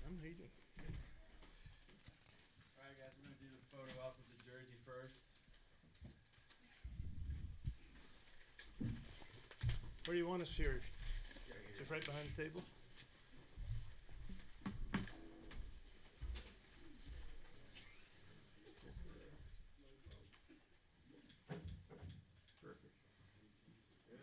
How you doing? All right, guys, we're going to do the photo op with the jersey first. Where do you want us here? Right here. Just right behind the table? Perfect. Good.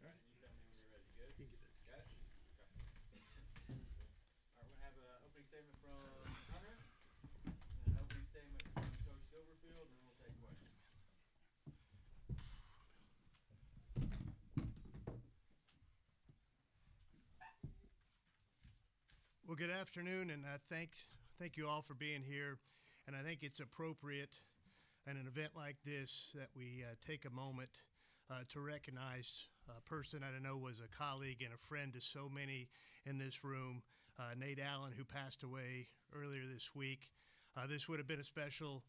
All right. You tell me when you're ready. Good? You can get that. Got it? Okay. All right, we're going to have an opening statement from Hunter, and an opening statement from Coach Silverfield, and then we'll take questions. Well, good afternoon, and thank you all for being here. And I think it's appropriate in an event like this that we take a moment to recognize a person that I know was a colleague and a friend to so many in this room, Nate Allen, who passed away earlier this week. This would have been a special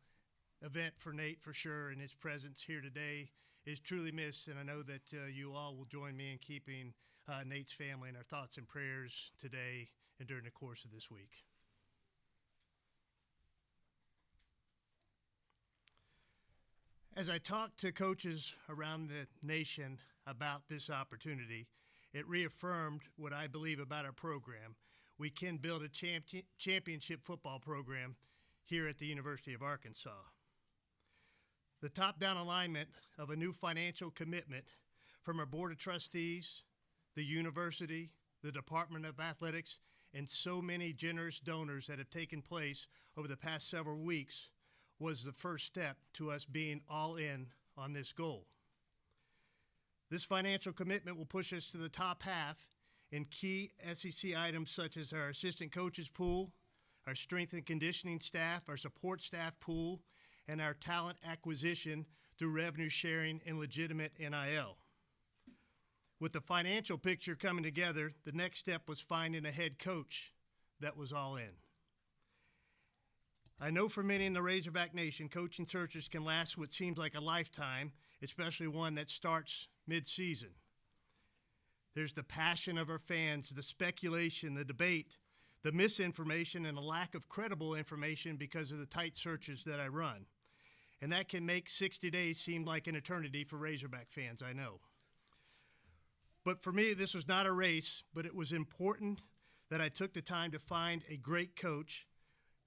event for Nate for sure, and his presence here today is truly missed, and I know that you all will join me in keeping Nate's family in our thoughts and prayers today and during the course of this week. As I talked to coaches around the nation about this opportunity, it reaffirmed what I believe about our program. We can build a championship football program here at the University of Arkansas. The top-down alignment of a new financial commitment from our Board of Trustees, the university, the Department of Athletics, and so many generous donors that have taken place over the past several weeks was the first step to us being all in on this goal. This financial commitment will push us to the top half in key SEC items such as our assistant coaches pool, our strength and conditioning staff, our support staff pool, and our talent acquisition through revenue sharing and legitimate NIL. With the financial picture coming together, the next step was finding a head coach that was all in. I know for many in the Razorback Nation, coaching searches can last what seems like a lifetime, especially one that starts mid-season. There's the passion of our fans, the speculation, the debate, the misinformation, and a lack of credible information because of the tight searches that I run. And that can make 60 days seem like an eternity for Razorback fans, I know. But for me, this was not a race, but it was important that I took the time to find a great coach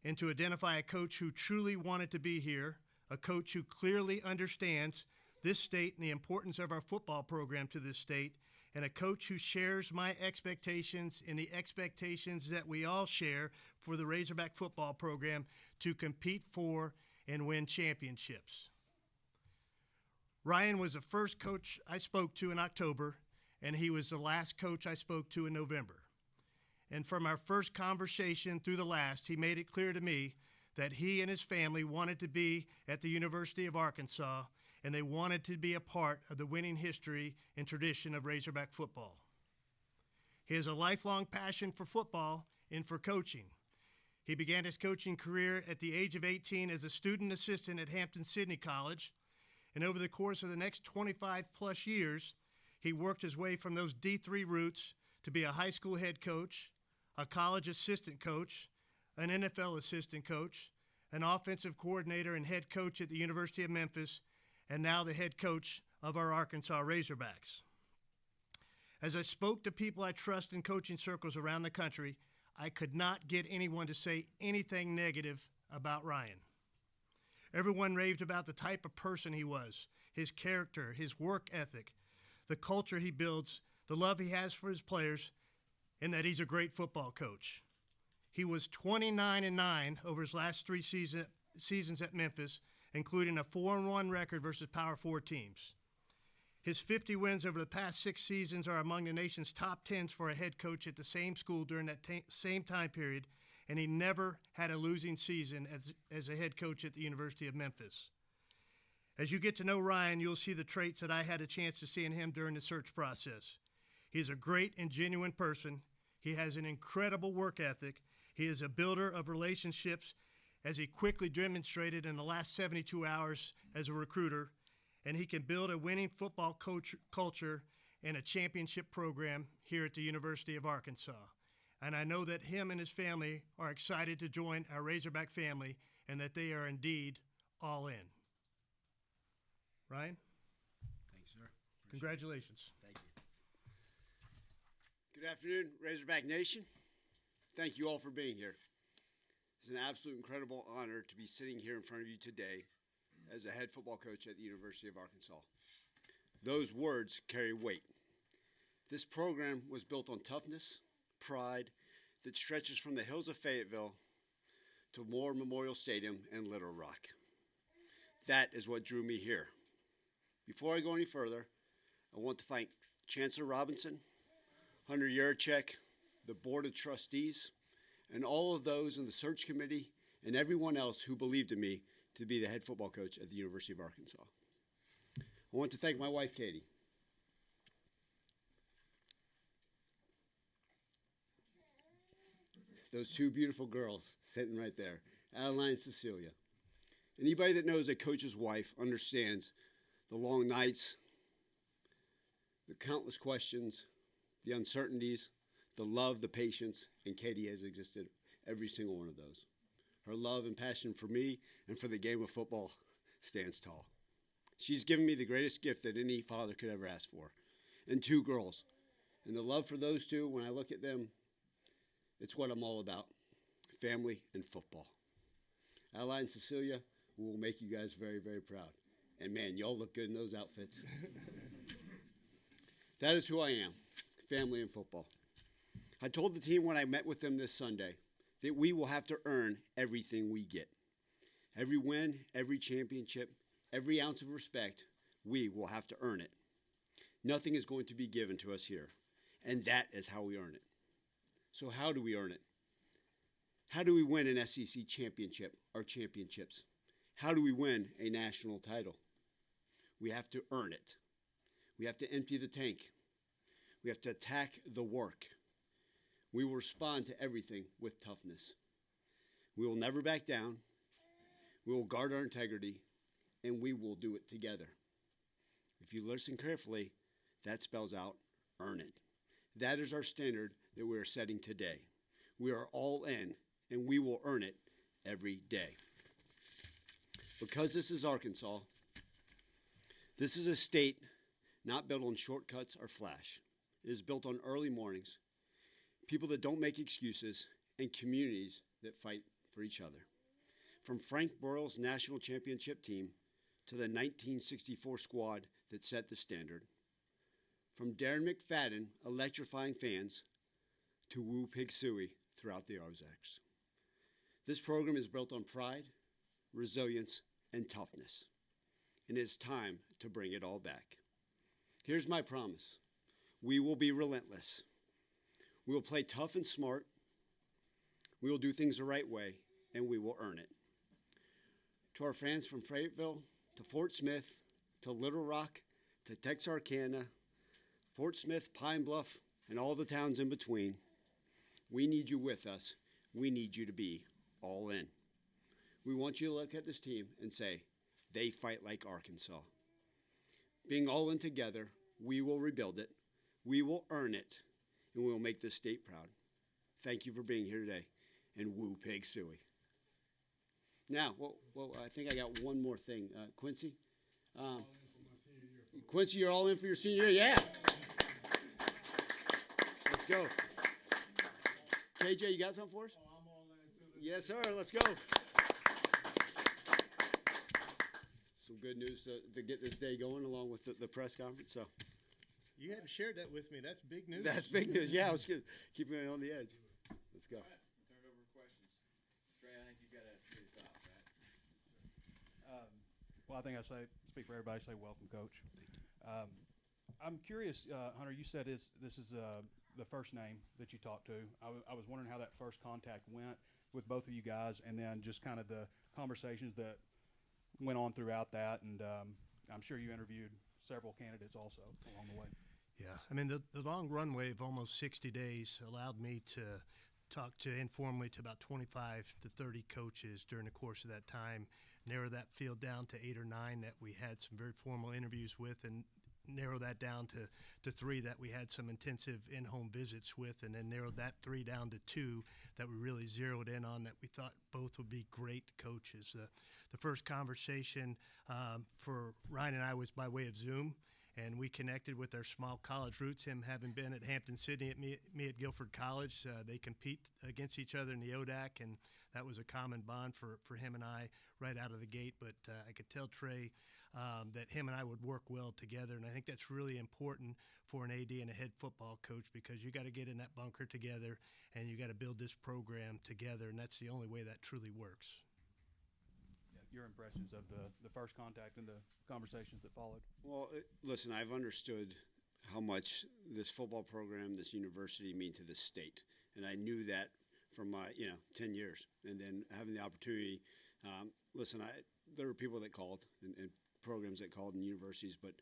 and to identify a coach who truly wanted to be here, a coach who clearly understands this state and the importance of our football program to this state, and a coach who shares my expectations and the expectations that we all share for the Razorback football program to compete for and win championships. Ryan was the first coach I spoke to in October, and he was the last coach I spoke to in November. And from our first conversation through the last, he made it clear to me that he and his family wanted to be at the University of Arkansas, and they wanted to be a part of the winning history and tradition of Razorback football. He has a lifelong passion for football and for coaching. He began his coaching career at the age of 18 as a student assistant at Hampton-Sydney College, and over the course of the next 25 plus years, he worked his way from those D3 roots to be a high school head coach, a college assistant coach, an NFL assistant coach, an offensive coordinator and head coach at the University of Memphis, and now the head coach of our Arkansas Razorbacks. As I spoke to people I trust in coaching circles around the country, I could not get anyone to say anything negative about Ryan. Everyone raved about the type of person he was, his character, his work ethic, the culture he builds, the love he has for his players, and that he's a great football coach. He was 29-9 over his last three seasons at Memphis, including a 4-1 record versus Power 4 teams. His 50 wins over the past 6 seasons are among the nation's top 10s for a head coach at the same school during that same time period, and he never had a losing season as a head coach at the University of Memphis. As you get to know Ryan, you'll see the traits that I had a chance to see in him during the search process. He is a great and genuine person. He has an incredible work ethic. He is a builder of relationships, as he quickly demonstrated in the last 72 hours as a recruiter, and he can build a winning football culture and a championship program here at the University of Arkansas. And I know that him and his family are excited to join our Razorback family and that they are indeed all in. Ryan? Thanks, sir. Congratulations. Thank you. Good afternoon, Razorback Nation. Thank you all for being here. It's an absolute incredible honor to be sitting here in front of you today as a head football coach at the University of Arkansas. Those words carry weight. This program was built on toughness, pride, that stretches from the hills of Fayetteville to Moore Memorial Stadium and Little Rock. That is what drew me here. Before I go any further, I want to thank Chancellor Robinson, Hunter Yurachek, the Board of Trustees, and all of those in the search committee and everyone else who believed in me to be the head football coach at the University of Arkansas. I want to thank my wife, Katie. Those two beautiful girls sitting right there, Adeline and Cecilia. Anybody that knows a coach's wife understands the long nights, the countless questions, the uncertainties, the love, the patience, and Katie has existed every single one of those. Her love and passion for me and for the game of football stands tall. She's given me the greatest gift that any father could ever ask for, and two girls. And the love for those two, when I look at them, it's what I'm all about, family and football. Adeline and Cecilia will make you guys very, very proud. And man, y'all look good in those outfits. That is who I am, family and football. I told the team when I met with them this Sunday that we will have to earn everything we get. Every win, every championship, every ounce of respect, we will have to earn it. Nothing is going to be given to us here, and that is how we earn it. So how do we earn it? How do we win an SEC championship or championships? How do we win a national title? We have to earn it. We have to empty the tank. We have to attack the work. We will respond to everything with toughness. We will never back down. We will guard our integrity, and we will do it together. If you listen carefully, that spells out earn it. That is our standard that we are setting today. We are all in, and we will earn it every day. Because this is Arkansas, this is a state not built on shortcuts or flash. It is built on early mornings, people that don't make excuses, and communities that fight for each other. From Frank Broyles' national championship team to the 1964 squad that set the standard. From Darren McFadden electrifying fans to Woo Pig Sooie throughout the Ozarks. This program is built on pride, resilience, and toughness. And it's time to bring it all back. Here's my promise. We will be relentless. We will play tough and smart. We will do things the right way, and we will earn it. To our fans from Fayetteville, to Fort Smith, to Little Rock, to Texarkana, Fort Smith, Pine Bluff, and all the towns in between, we need you with us. We need you to be all in. We want you to look at this team and say, they fight like Arkansas. Being all in together, we will rebuild it, we will earn it, and we will make this state proud. Thank you for being here today, and Woo Pig Sooie. Now, I think I got one more thing. Quincy? Quincy, you're all in for your senior year? Yeah. Let's go. KJ, you got something for us? Oh, I'm all in too. Yes, sir. Let's go. Some good news to get this day going along with the press conference. So You hadn't shared that with me. That's big news. that's big news. Yeah, I was good. Keeping it on the edge. Let's go. All right, turn it over to questions. Trey, I think you've got to lead us off, right? Well, I think I speak for everybody, say welcome, Coach. I'm curious, Hunter, you said this is the first name that you talked to. I was wondering how that first contact went with both of you guys, and then just kind of the conversations that went on throughout that, and I'm sure you interviewed several candidates also along the way. Yeah, I mean, the long runway of almost 60 days allowed me to talk to informally to about 25 to 30 coaches during the course of that time, narrow that field down to 8 or 9 that we had some very formal interviews with, and narrow that down to 3 that we had some intensive in-home visits with, and then narrowed that 3 down to 2 that we really zeroed in on that we thought both would be great coaches. The first conversation for Ryan and I was by way of Zoom, and we connected with our small college roots, him having been at Hampton-Sydney, me at Guilford College. They compete against each other in the ODAC, and that was a common bond for him and I right out of the gate. But I could tell Trey that him and I would work well together, and I think that's really important for an AD and a head football coach, because you got to get in that bunker together, and you got to build this program together, and that's the only way that truly works. Your impressions of the first contact and the conversations that followed. Well, listen, I've understood how much this football program, this university mean to this state. And I knew that from my, 10 years. And then having the opportunity, there were people that called and programs that called and universities, but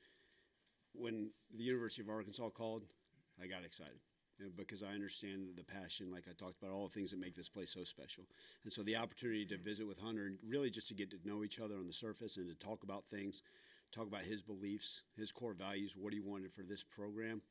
when the University of Arkansas called, I got excited. Because I understand the passion, like I talked about, all the things that make this place so special. And so the opportunity to visit with Hunter, and really just to get to know each other on the surface and to talk about things, talk about his beliefs, his core values, what he wanted for this program,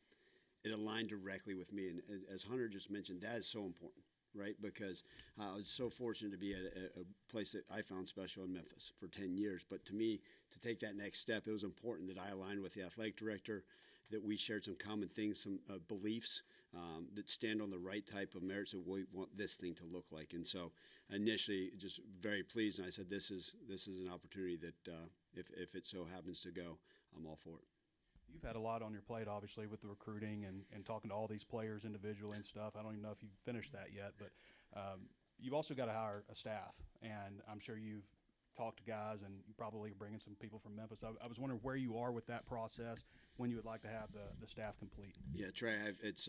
it aligned directly with me. And as Hunter just mentioned, that is so important, right? Because I was so fortunate to be at a place that I found special in Memphis for 10 years. But to me, to take that next step, it was important that I aligned with the athletic director, that we shared some common things, some beliefs, that stand on the right type of merits of what we want this thing to look like. And so initially just very pleased, and I said this is an opportunity that if it so happens to go, I'm all for it. You've had a lot on your plate, obviously, with the recruiting and talking to all these players individually and stuff. I don't even know if you've finished that yet, but you've also got to hire a staff, and I'm sure you've talked to guys, and you probably bringing some people from Memphis. I was wondering where you are with that process, when you would like to have the staff complete. Yeah, Trey, it's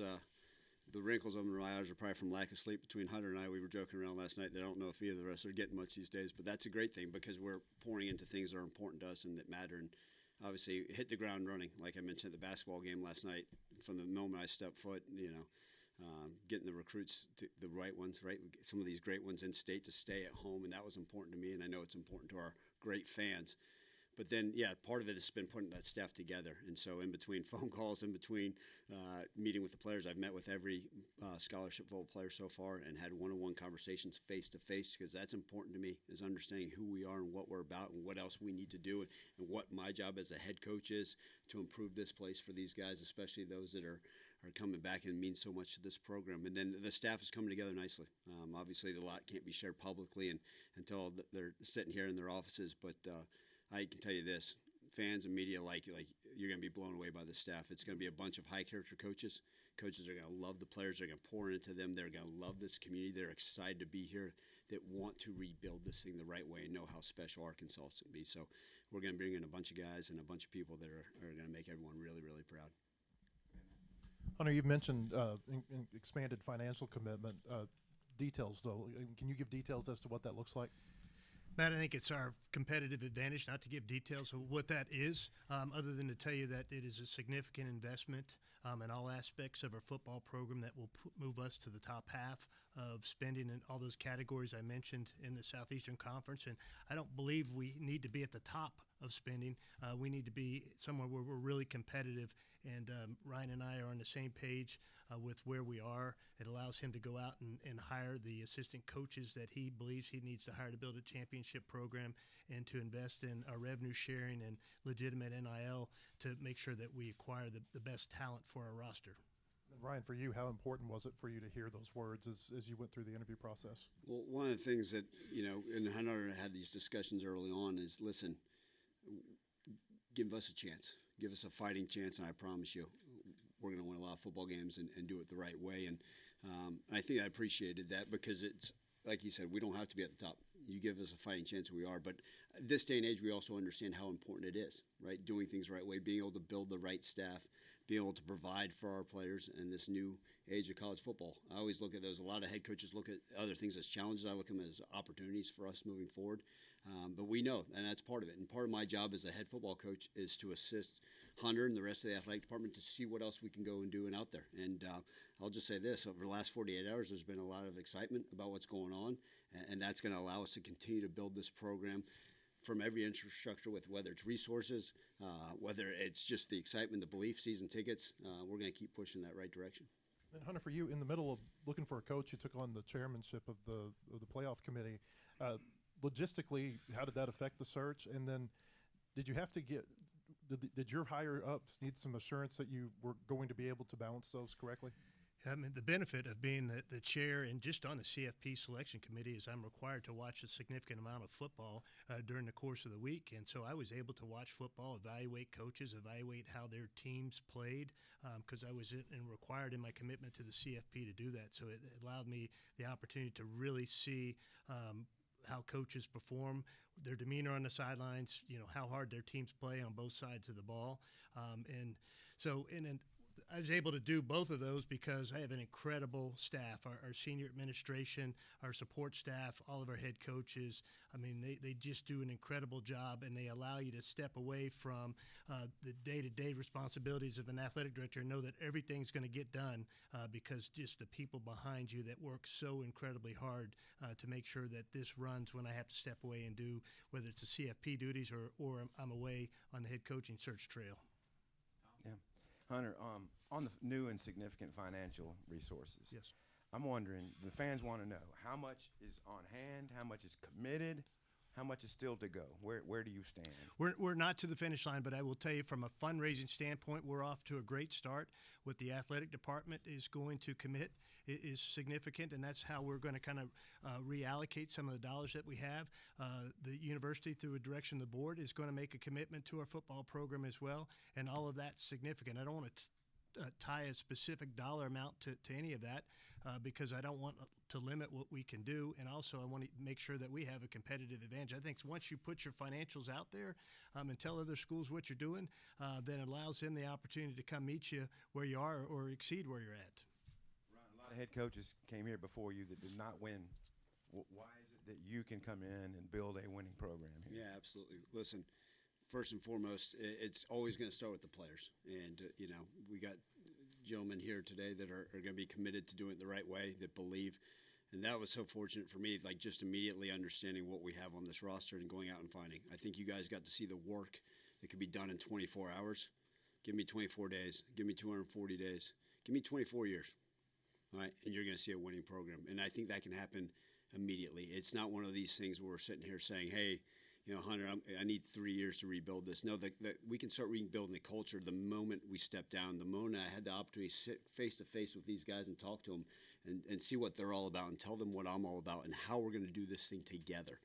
the wrinkles on my eyes are probably from lack of sleep between Hunter and I. We were joking around last night that I don't know if either of us are getting much these days, but that's a great thing because we're pouring into things that are important to us and that matter. And obviously hit the ground running, like I mentioned at the basketball game last night. From the moment I stepped foot, getting the recruits, the right ones, right? Some of these great ones in state to stay at home, and that was important to me, and I know it's important to our great fans. But then, part of it has been putting that staff together. And so in between phone calls, in between meeting with the players, I've met with every scholarship football player so far and had one-on-one conversations face-to-face, because that's important to me, is understanding who we are and what we're about and what else we need to do and what my job as a head coach is to improve this place for these guys, especially those that are coming back and mean so much to this program. And then the staff is coming together nicely. Obviously, a lot can't be shared publicly until they're sitting here in their offices, but I can tell you this, fans and media like you're going to be blown away by the staff. It's going to be a bunch of high-character coaches. Coaches are going to love the players. They're going to pour into them. They're going to love this community. They're excited to be here, that want to rebuild this thing the right way and know how special Arkansas can be. So we're going to bring in a bunch of guys and a bunch of people that are going to make everyone really, really proud. Hunter, you've mentioned expanded financial commitment. Details, though. Can you give details as to what that looks like? Matt, I think it's our competitive advantage not to give details of what that is, other than to tell you that it is a significant investment in all aspects of our football program that will move us to the top half of spending in all those categories I mentioned in the Southeastern Conference. And I don't believe we need to be at the top of spending. We need to be somewhere where we're really competitive. And Ryan and I are on the same page with where we are. It allows him to go out and hire the assistant coaches that he believes he needs to hire to build a championship program and to invest in our revenue sharing and legitimate NIL to make sure that we acquire the best talent for our roster. Ryan, for you, how important was it for you to hear those words as you went through the interview process? Well, one of the things that, and Hunter had these discussions early on is, listen, give us a chance. Give us a fighting chance, and I promise you we're going to win a lot of football games and do it the right way. And I think I appreciated that because it's, like you said, we don't have to be at the top. You give us a fighting chance, we are. But at this day and age, we also understand how important it is, right? Doing things the right way, being able to build the right staff, being able to provide for our players in this new age of college football. I always look at those. A lot of head coaches look at other things as challenges. I look at them as opportunities for us moving forward. But we know, and that's part of it. And part of my job as a head football coach is to assist Hunter and the rest of the athletic department to see what else we can go and do and out there. And I'll just say this, over the last 48 hours, there's been a lot of excitement about what's going on, and that's going to allow us to continue to build this program from every infrastructure, with whether it's resources, whether it's just the excitement, the belief, season tickets. We're going to keep pushing that right direction. And Hunter, for you, in the middle of looking for a coach, you took on the chairmanship of the playoff committee. Logistically, how did that affect the search? And then, did you have to get? Did your higher ups need some assurance that you were going to be able to balance those correctly? I mean, the benefit of being the chair and just on the CFP selection committee is I'm required to watch a significant amount of football during the course of the week. And so I was able to watch football, evaluate coaches, evaluate how their teams played, because I was required in my commitment to the CFP to do that. So it allowed me the opportunity to really see how coaches perform, their demeanor on the sidelines, how hard their teams play on both sides of the ball. And I was able to do both of those because I have an incredible staff, our senior administration, our support staff, all of our head coaches. I mean, they just do an incredible job, and they allow you to step away from the day-to-day responsibilities of an athletic director and know that everything's going to get done because just the people behind you that work so incredibly hard to make sure that this runs when I have to step away and do, whether it's the CFP duties or I'm away on the head coaching search trail. Yeah. Hunter, on the new and significant financial resources. Yes. I'm wondering, the fans want to know, how much is on hand, how much is committed, how much is still to go? Where do you stand? We're not to the finish line, but I will tell you from a fundraising standpoint, we're off to a great start. What the athletic department is going to commit is significant, and that's how we're going to kind of reallocate some of the dollars that we have. The university, through a direction of the board, is going to make a commitment to our football program as well, and all of that's significant. I don't want to tie a specific dollar amount to any of that because I don't want to limit what we can do, and also I want to make sure that we have a competitive advantage. I think once you put your financials out there and tell other schools what you're doing, then it allows them the opportunity to come meet you where you are or exceed where you're at. Ryan, a lot of head coaches came here before you that did not win. Why is it that you can come in and build a winning program here? Yeah, absolutely. Listen, first and foremost, it's always going to start with the players. And, we got gentlemen here today that are going to be committed to doing it the right way, that believe. And that was so fortunate for me, like just immediately understanding what we have on this roster and going out and finding. I think you guys got to see the work that could be done in 24 hours. Give me 24 days. Give me 240 days. Give me 24 years. All right, and you're going to see a winning program. And I think that can happen immediately. It's not one of these things where we're sitting here saying, hey, Hunter, I need 3 years to rebuild this. No, that we can start rebuilding the culture the moment we step down. The moment I had the opportunity to sit face-to-face with these guys and talk to them and see what they're all about and tell them what I'm all about and how we're going to do this thing together.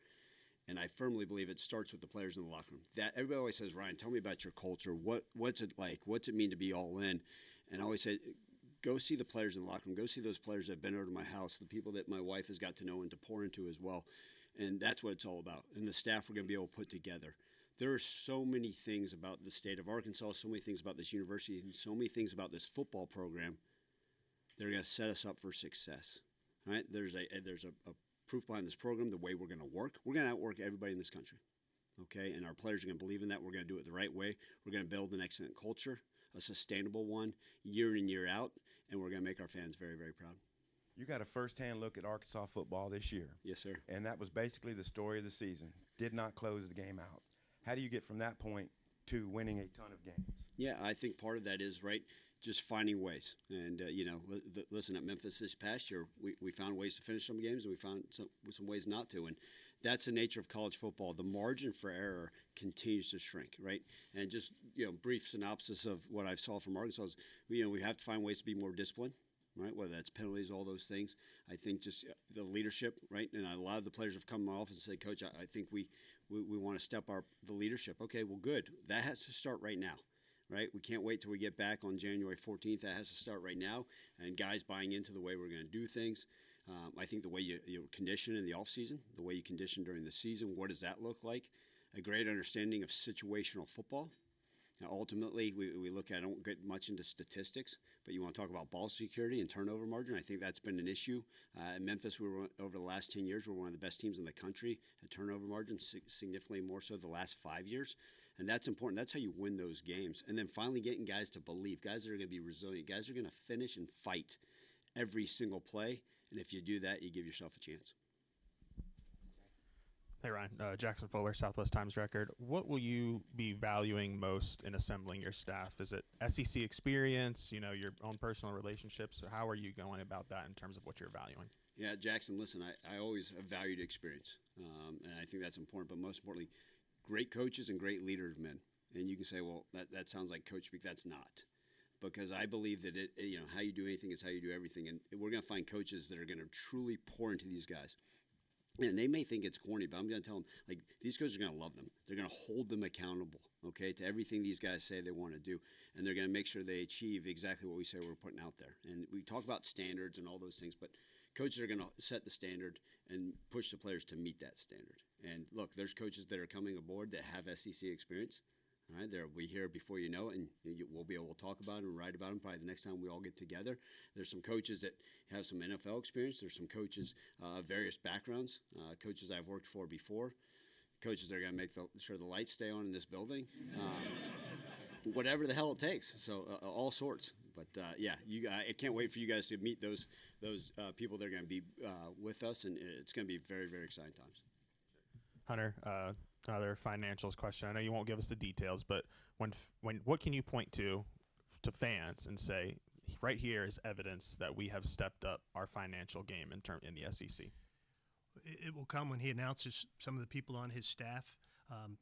And I firmly believe it starts with the players in the locker room. That everybody always says, Ryan, tell me about your culture. What's it like? What's it mean to be all in? And I always say, go see the players in the locker room. Go see those players that have been over to my house, the people that my wife has got to know and to pour into as well. And that's what it's all about. And the staff we're going to be able to put together. There are so many things about the state of Arkansas, so many things about this university, and so many things about this football program that are going to set us up for success. All right? There's a proof behind this program, the way we're going to work. We're going to outwork everybody in this country. Okay? And our players are going to believe in that. We're going to do it the right way. We're going to build an excellent culture, a sustainable one, year in, year out, and we're going to make our fans very, very proud. You got a first-hand look at Arkansas football this year. Yes, sir. And that was basically the story of the season. Did not close the game out. How do you get from that point to winning a ton of games? Yeah, I think part of that is, right, just finding ways. And, listen, at Memphis this past year, we found ways to finish some games and we found some ways not to. And that's the nature of college football. The margin for error continues to shrink, right? And just, brief synopsis of what I saw from Arkansas is, we have to find ways to be more disciplined. Right, whether that's penalties, all those things. I think just the leadership, right? And a lot of the players have come to my office and said, Coach, I think we want to step the leadership. Okay, well, good. That has to start right now, right? We can't wait till we get back on January 14th. That has to start right now. And guys buying into the way we're going to do things. I think the way you condition in the offseason, the way you condition during the season, what does that look like? A great understanding of situational football. Now, ultimately, we look at, I don't get much into statistics, but you want to talk about ball security and turnover margin. I think that's been an issue. In Memphis, we were, over the last 10 years, we're one of the best teams in the country at turnover margin, significantly more so the last 5 years. And that's important. That's how you win those games. And then finally getting guys to believe, guys that are going to be resilient, guys that are going to finish and fight every single play. And if you do that, you give yourself a chance. Hey Ryan, Jackson Fuller, Southwest Times Record. What will you be valuing most in assembling your staff? Is it SEC experience, your own personal relationships? Or how are you going about that in terms of what you're valuing? Yeah, Jackson, listen, I always have valued experience, and I think that's important. But most importantly, great coaches and great leaders of men. And you can say, well, that sounds like coach speak. That's not. Because I believe that how you do anything is how you do everything. And we're going to find coaches that are going to truly pour into these guys. And they may think it's corny, but I'm going to tell them, like, these coaches are going to love them. They're going to hold them accountable, okay, to everything these guys say they want to do. And they're going to make sure they achieve exactly what we say we're putting out there. And we talk about standards and all those things, but coaches are going to set the standard and push the players to meet that standard. And look, there's coaches that are coming aboard that have SEC experience. All right, they'll be here before you know it, and we'll be able to talk about them and write about them probably the next time we all get together. There's some coaches that have some NFL experience. There's some coaches of various backgrounds, coaches I've worked for before, coaches that are going to make sure the lights stay on in this building, whatever the hell it takes. So all sorts. But I can't wait for you guys to meet those people that are going to be with us, and it's going to be very, very exciting times. Hunter, another financials question. I know you won't give us the details, but when what can you point to fans and say, right here is evidence that we have stepped up our financial game in the SEC? It will come when he announces some of the people on his staff.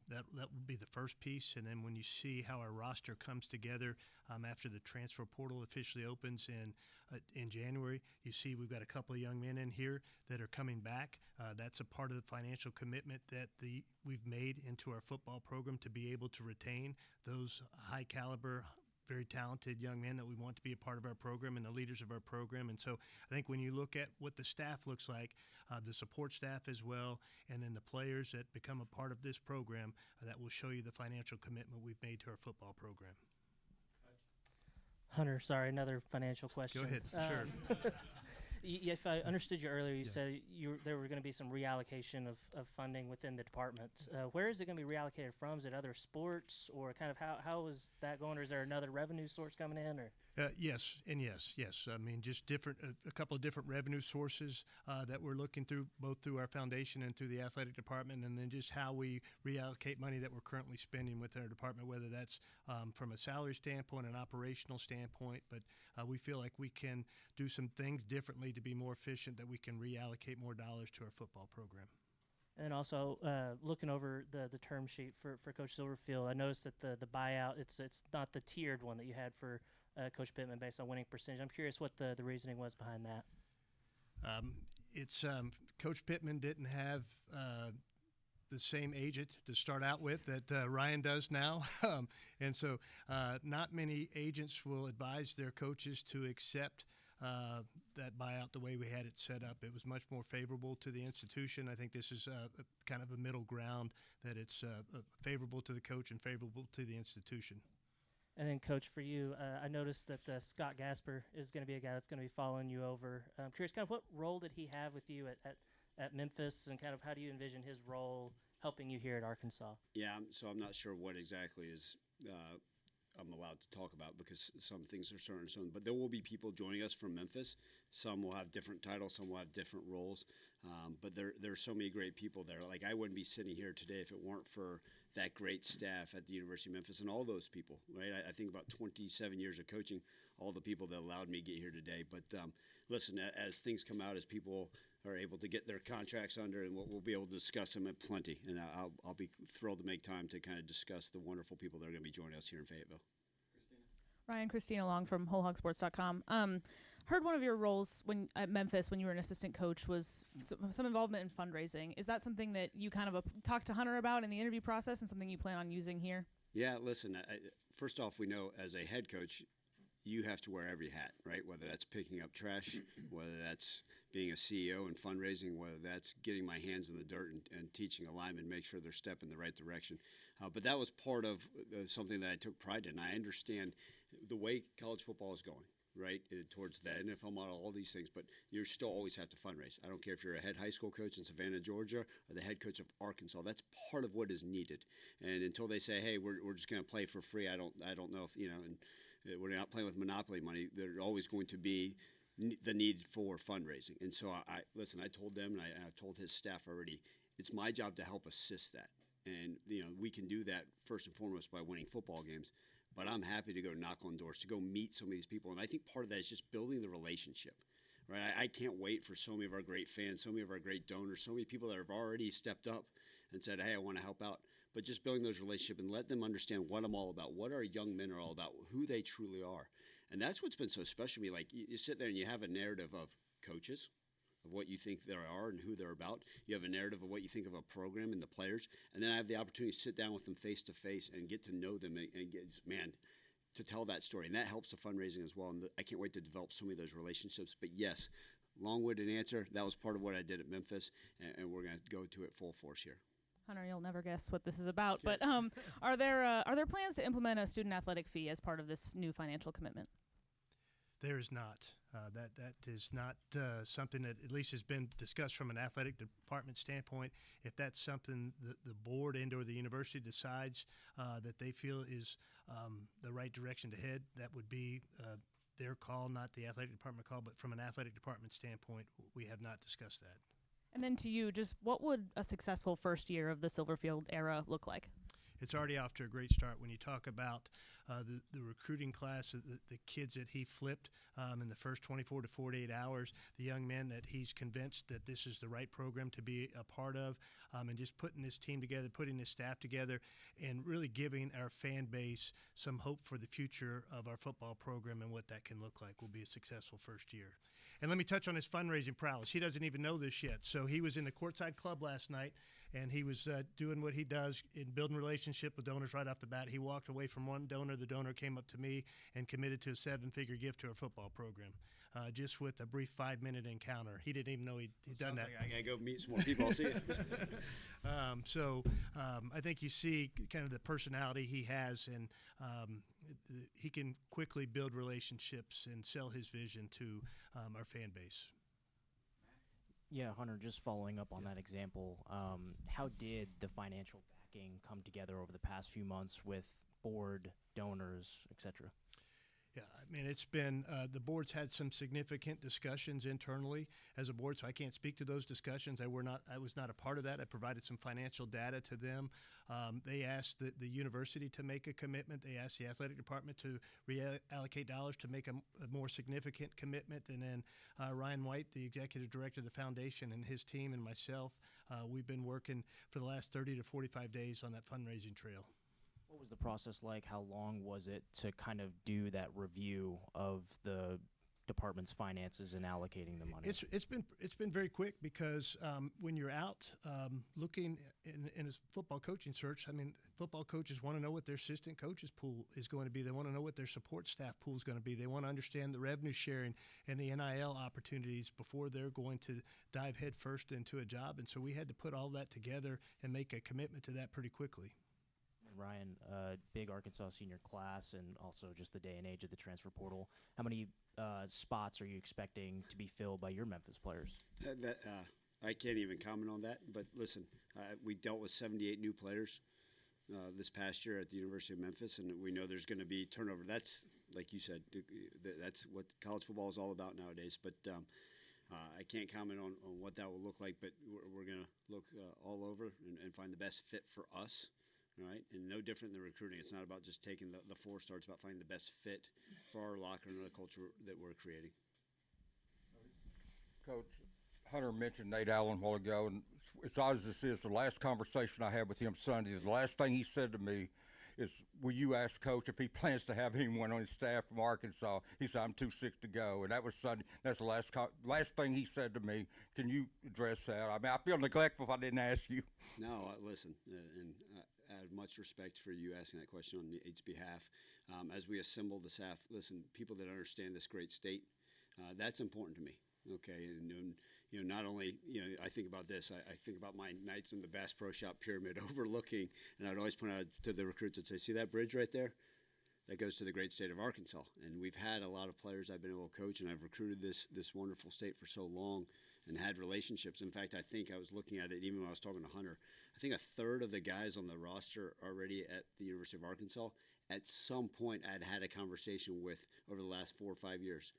That will be the first piece, and then when you see how our roster comes together after the transfer portal officially opens in January, you see we've got a couple of young men in here that are coming back. That's a part of the financial commitment that we've made into our football program to be able to retain those high caliber, very talented young men that we want to be a part of our program and the leaders of our program. And so I think when you look at what the staff looks like, the support staff as well, and then the players that become a part of this program, that will show you the financial commitment we've made to our football program. Hunter, sorry, another financial question. Go ahead, sure. If I understood you earlier, you said there were going to be some reallocation of funding within the departments. Where is it going to be reallocated from? Is it other sports, or kind of how is that going? Or is there another revenue source coming in? Or Yes, and yes. I mean, just a couple of different revenue sources that we're looking through, both through our foundation and through the athletic department, and then just how we reallocate money that we're currently spending within our department, whether that's from a salary standpoint, an operational standpoint. But we feel like we can do some things differently to be more efficient, that we can reallocate more dollars to our football program. And also looking over the term sheet for Coach Silverfield, I noticed that the buyout, it's not the tiered one that you had for Coach Pittman based on winning percentage. I'm curious what the reasoning was behind that. It's Coach Pittman didn't have the same agent to start out with that Ryan does now. And so not many agents will advise their coaches to accept that buyout the way we had it set up. It was much more favorable to the institution. I think this is kind of a middle ground, that it's favorable to the coach and favorable to the institution. And then, Coach, for you, I noticed that Scott Gasper is going to be a guy that's going to be following you over. I'm curious, kind of what role did he have with you at Memphis, and kind of how do you envision his role helping you here at Arkansas? Yeah, so I'm not sure what exactly is I'm allowed to talk about, because some things are certain. But there will be people joining us from Memphis. Some will have different titles, some will have different roles. But there are so many great people there. Like, I wouldn't be sitting here today if it weren't for that great staff at the University of Memphis and all those people, right? I think about 27 years of coaching, all the people that allowed me to get here today. But listen, as things come out, as people are able to get their contracts under, and we'll be able to discuss them at plenty. And I'll be thrilled to make time to kind of discuss the wonderful people that are going to be joining us here in Fayetteville. Christina Long from WholeHogSports.com. Heard one of your roles at Memphis when you were an assistant coach was some involvement in fundraising. Is that something that you kind of talked to Hunter about in the interview process, and something you plan on using here? Yeah, listen, first off, we know as a head coach, you have to wear every hat, right? Whether that's picking up trash, whether that's being a CEO and fundraising, whether that's getting my hands in the dirt and teaching a lineman, make sure they're stepping the right direction. But that was part of something that I took pride in. I understand the way college football is going, right, towards the NFL model, all these things, but you still always have to fundraise. I don't care if you're a head high school coach in Savannah, Georgia, or the head coach of Arkansas. That's part of what is needed. And until they say, hey, we're just going to play for free, I don't know if, and we're not playing with monopoly money, there's always going to be the need for fundraising. And so I told them, and I told his staff already, it's my job to help assist that. And, we can do that first and foremost by winning football games. But I'm happy to go knock on doors, to go meet some of these people. And I think part of that is just building the relationship, right? I can't wait for so many of our great fans, so many of our great donors, so many people that have already stepped up and said, hey, I want to help out. But just building those relationships and let them understand what I'm all about, what our young men are all about, who they truly are. And that's what's been so special to me. Like, you sit there and you have a narrative of coaches, of what you think they are and who they're about. You have a narrative of what you think of a program and the players. And then I have the opportunity to sit down with them face to face and get to know them and get, to tell that story. And that helps the fundraising as well. And I can't wait to develop so many of those relationships. But yes, long-winded answer, that was part of what I did at Memphis, and we're going to go to it full force here. Hunter, you'll never guess what this is about, but are there plans to implement a student athletic fee as part of this new financial commitment? There is not. That is not something that at least has been discussed from an athletic department standpoint. If that's something the board and or the university decides that they feel is the right direction to head, that would be their call, not the athletic department call. But from an athletic department standpoint, we have not discussed that. And then to you, just what would a successful first year of the Silverfield era look like? It's already off to a great start. When you talk about the recruiting class, the kids that he flipped in the first 24 to 48 hours, the young men that he's convinced that this is the right program to be a part of, and just putting this team together, putting this staff together, and really giving our fan base some hope for the future of our football program and what that can look like will be a successful first year. And let me touch on his fundraising prowess. He doesn't even know this yet. So he was in the Courtside Club last night, and he was doing what he does in building relationship with donors right off the bat. He walked away from one donor. The donor came up to me and committed to a 7-figure gift to our football program, just with a brief 5-minute encounter. He didn't even know he'd done that. Like I got to go meet some more people. I'll see you. I think you see kind of the personality he has, and he can quickly build relationships and sell his vision to our fan base. Yeah, Hunter, just following up on that example, how did the financial backing come together over the past few months with board, donors, et cetera? Yeah, I mean, it's been the board's had some significant discussions internally as a board, so I can't speak to those discussions. I was not a part of that. I provided some financial data to them. They asked the university to make a commitment. They asked the athletic department to reallocate dollars to make a more significant commitment. And then Ryan White, the executive director of the foundation, and his team and myself, we've been working for the last 30 to 45 days on that fundraising trail. What was the process like? How long was it to kind of do that review of the department's finances and allocating the money? It's been very quick because when you're out looking in a football coaching search, I mean, football coaches want to know what their assistant coaches pool is going to be. They want to know what their support staff pool is going to be. They want to understand the revenue sharing and the NIL opportunities before they're going to dive headfirst into a job. And so we had to put all that together and make a commitment to that pretty quickly. Ryan, big Arkansas senior class, and also just the day and age of the transfer portal. How many spots are you expecting to be filled by your Memphis players? I can't even comment on that. But listen, we dealt with 78 new players this past year at the University of Memphis, and we know there's going to be turnover. That's, like you said, that's what college football is all about nowadays. But I can't comment on what that will look like, but we're going to look all over and find the best fit for us. Right, and no different than recruiting. It's not about just taking the 4-star. It's about finding the best fit for our locker and the culture that we're creating. Coach, Hunter mentioned Nate Allen a while ago, and it's odd as this is, the last conversation I had with him Sunday, the last thing he said to me is, will you ask Coach if he plans to have anyone on his staff from Arkansas? He said, I'm too sick to go. And that was Sunday. That's the last thing he said to me. Can you address that? I mean, I feel neglectful if I didn't ask you. No, listen, and I have much respect for you asking that question on its behalf. as we assemble the staff, listen, people that understand this great state, that's important to me. Okay, and not only I think about this, I think about my nights in the Bass Pro Shop pyramid overlooking, and I'd always point out to the recruits and say, see that bridge right there? That goes to the great state of Arkansas. And we've had a lot of players I've been able to coach, and I've recruited this wonderful state for so long and had relationships. In fact, I think I was looking at it even when I was talking to Hunter. I think a third of the guys on the roster already at the University of Arkansas, at some point I'd had a conversation with over the last 4 or 5 years.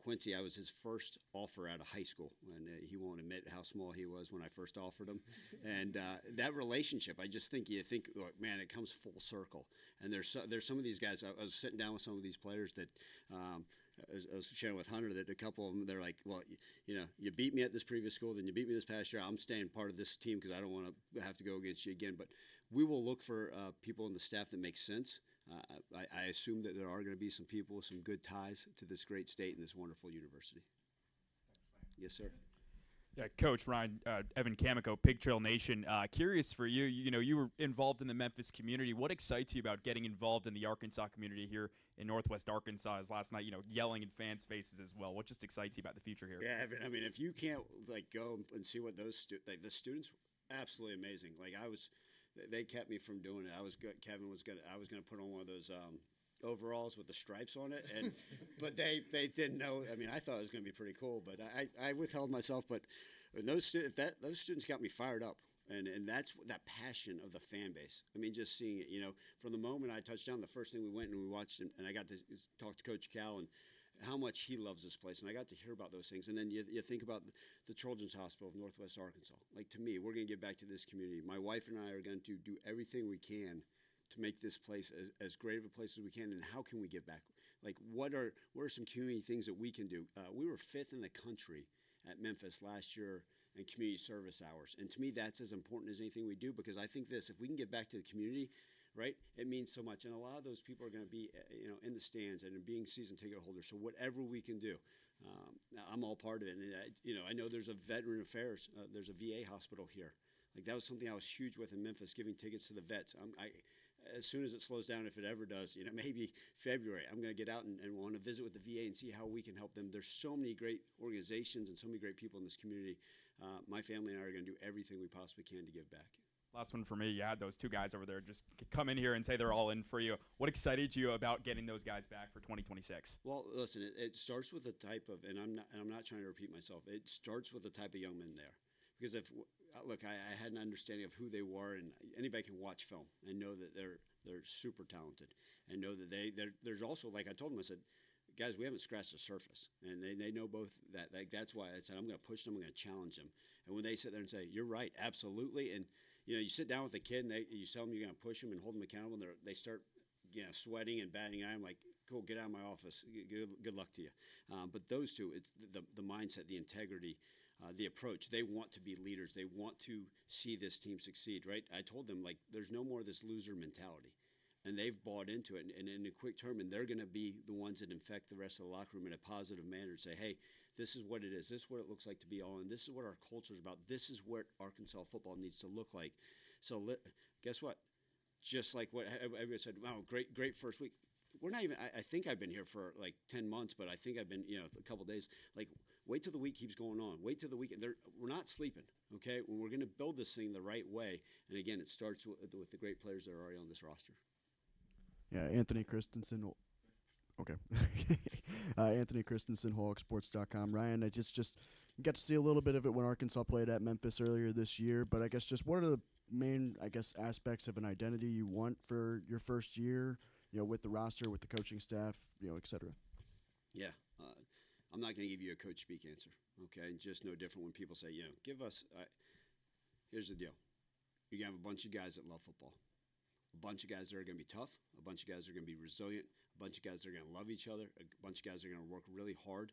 Quincy, I was his first offer out of high school, and he won't admit how small he was when I first offered him. And that relationship, I just think look, man, it comes full circle. And there's some of these guys. I was sitting down with some of these players that I was sharing with Hunter that a couple of them, they're like, well, you beat me at this previous school, then you beat me this past year. I'm staying part of this team because I don't want to have to go against you again. But we will look for people in the staff that make sense. I assume that there are going to be some people with some good ties to this great state and this wonderful university. Yes, sir. Yeah, Coach Ryan, Evan Camico, Pig Trail Nation. Curious for you, you were involved in the Memphis community. What excites you about getting involved in the Arkansas community here in Northwest Arkansas? As last night, yelling in fans' faces as well. What just excites you about the future here? Yeah, Evan, I mean, if you can't go and see what those the students, absolutely amazing. They kept me from doing it. I was gonna put on one of those overalls with the stripes on it, but they didn't know. I mean, I thought it was gonna be pretty cool, but I withheld myself. But those students got me fired up, and that's that passion of the fan base. I mean, just seeing it. From the moment I touched down, the first thing we went and we watched, and I got to talk to Coach Cal and how much he loves this place, and I got to hear about those things. And then you think about the Children's Hospital of Northwest Arkansas. To me, we're going to give back to this community. My wife and I are going to do everything we can to make this place as great of a place as we can. And how can we give back? What are some community things that we can do? We were 5th in the country at Memphis last year in community service hours, and to me, that's as important as anything we do, because I think if we can give back to the community, right, it means so much. And a lot of those people are going to be, in the stands and being season ticket holders. So whatever we can do, I'm all part of it. And I know there's a Veteran Affairs, there's a VA hospital here. That was something I was huge with in Memphis, giving tickets to the vets. As soon as it slows down, if it ever does, maybe February, I'm going to get out and want to visit with the VA and see how we can help them. There's so many great organizations and so many great people in this community. My family and I are going to do everything we possibly can to give back. Last one for me. You had those 2 guys over there just come in here and say they're all in for you. What excited you about getting those guys back for 2026? Well, listen, it starts with the type of, and I'm not trying to repeat myself. It starts with the type of young men there, because I had an understanding of who they were, and anybody can watch film and know that they're super talented, and know that there's also, like I told them, I said, guys, we haven't scratched the surface, and they know both that. That's why I said I'm going to push them, I'm going to challenge them. And when they sit there and say, "You're right, absolutely," and you sit down with a kid and you tell them you're going to push them and hold them accountable, and they start sweating and batting. I'm like, cool, get out of my office. Good luck to you. But those two, it's the mindset, the integrity, the approach. They want to be leaders. They want to see this team succeed, right? I told them, there's no more of this loser mentality. And they've bought into it. And in a quick term, and they're going to be the ones that infect the rest of the locker room in a positive manner and say, hey, this is what it is. This is what it looks like to be all in. This is what our culture is about. This is what Arkansas football needs to look like. So guess what? Just like what everybody said, wow, great first week. We're not even, I think I've been here for 10 months, but I think I've been, a couple days. Wait till the week keeps going on. Wait till the weekend. We're not sleeping, okay? We're going to build this thing the right way. And again, it starts with the great players that are already on this roster. Yeah, Anthony Christensen. Okay. Anthony Christensen, HolhawkSports.com. Ryan, I just got to see a little bit of it when Arkansas played at Memphis earlier this year, but I guess just what are the main, aspects of an identity you want for your first year, with the roster, with the coaching staff, et cetera? Yeah. I'm not going to give you a coach speak answer, okay? Just no different when people say, give us here's the deal. You're going to have a bunch of guys that love football. A bunch of guys that are going to be tough, a bunch of guys that are going to be resilient, a bunch of guys that are going to love each other, a bunch of guys that are going to work really hard